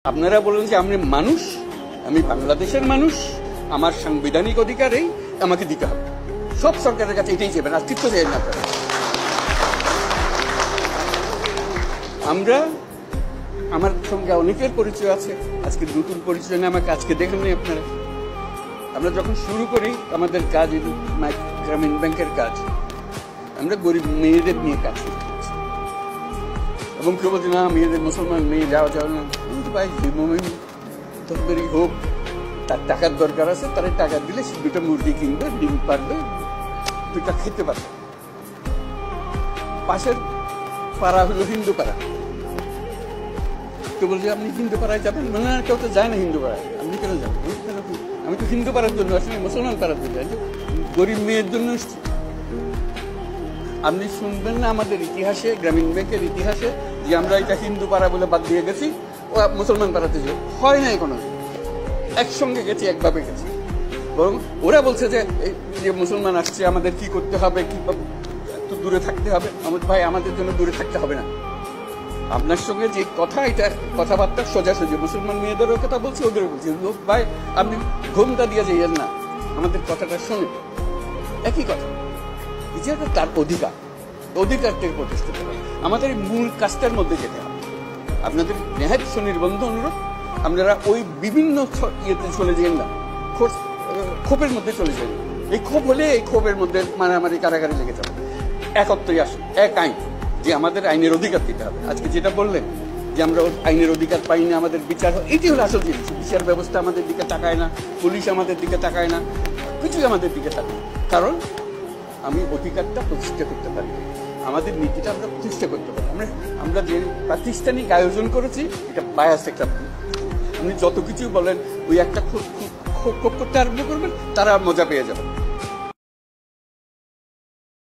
আপনারা বলেন যে আমি মানুষ, আমি বাংলাদেশের মানুষ, আমার সাংবিধানিক অধিকারেই আমাকে দিতে হবে। সব সরকারের কাছে এটাই চাইবেন, আর তৃপ্ত চাই না আপনারা। আমরা, আমার সঙ্গে অনেকের পরিচয় আছে, আজকে নতুন পরিচয় নিয়ে আমাকে আজকে দেখেন নি আপনারা। আমরা যখন শুরু করি আমাদের কাজ, গ্রামীণ ব্যাংকের কাজ, আমরা গরিব মেয়েদের নিয়ে কাজ করছি এবং কেউ বলছে না মেয়েদের, মুসলমান মেয়ে যাওয়া যাবে না। কিন্তু ভাই যে মোমেন ধরেই হোক, তার টাকার দরকার আছে, তারা টাকা দিলে সে দুটো মুরগি কিনবে, ডিম পারবে, দুটা খেতে পারবে। পাশের পাড়া হলো হিন্দু পাড়া, কেউ বলছে আপনি হিন্দু পাড়ায় যাবেন না, কেউ তো যায় না হিন্দু পাড়ায়, আপনি কেন যাবেন? আমি তো হিন্দু পাড়ার জন্য আসলে মুসলমান পাড়ার জন্য, গরিব মেয়ের জন্য এসছি। আপনি শুনবেন না আমাদের ইতিহাসে, গ্রামীণ ব্যাংকের ইতিহাসে, যে আমরা এটা হিন্দু পাড়া বলে বাদ দিয়ে গেছি, ও মুসলমান পাড়াতে যে হয় নাই, কোনো একসঙ্গে গেছি, একভাবে গেছি। বরং ওরা বলছে যে মুসলমান আসছে, আমাদের কি করতে হবে, কি একটু দূরে থাকতে হবে। আমার ভাই, আমাদের জন্য দূরে থাকতে হবে না। আপনার সঙ্গে যে কথা, এটা কথাবার্তা সোজাসুজি, মুসলমান মেয়েদেরও কথা বলছি, ওদেরও বলছি। লোক ভাই, আপনি ঘুমটা দিয়ে যাইয়েন না, আমাদের কথাটা শোনেন। একই কথা, যেটা তার অধিকার, অধিকারটাকে প্রতিষ্ঠিত করে আমাদের মূল কাজটার মধ্যে যেতে হবে। আপনাদের নেহাত সুনির্বন্ধ অনুরোধ, আপনারা ওই বিভিন্ন ইয়েতে চলে যান না, ক্ষোভের মধ্যে চলে যান। এই ক্ষোভ হলে এই ক্ষোভের মধ্যে মারামারি, কারাগারি লেগে যাবে। একত্রই আসুন, এক আইন, যে আমাদের আইনের অধিকার দিতে হবে। আজকে যেটা বললেন যে আমরা আইনের অধিকার পাই না, আমাদের বিচার, এটি হলো আসল জিনিস। বিচার ব্যবস্থা আমাদের দিকে তাকায় না, পুলিশ আমাদের দিকে তাকায় না, কিছুই আমাদের দিকে তাকায় না। কারণ আমি অধিকারটা প্রতিষ্ঠা করতে পারি, আমাদের নীতিটা আমরা প্রতিষ্ঠা করতে পারি। আমরা যে প্রাতিষ্ঠানিক আয়োজন করেছি, এটা বায়াস একটা। আপনি যত কিছু বলেন, ওই একটা ক্ষোভ করতে আরম্ভ করবেন, তারা মজা পেয়ে যাবেন।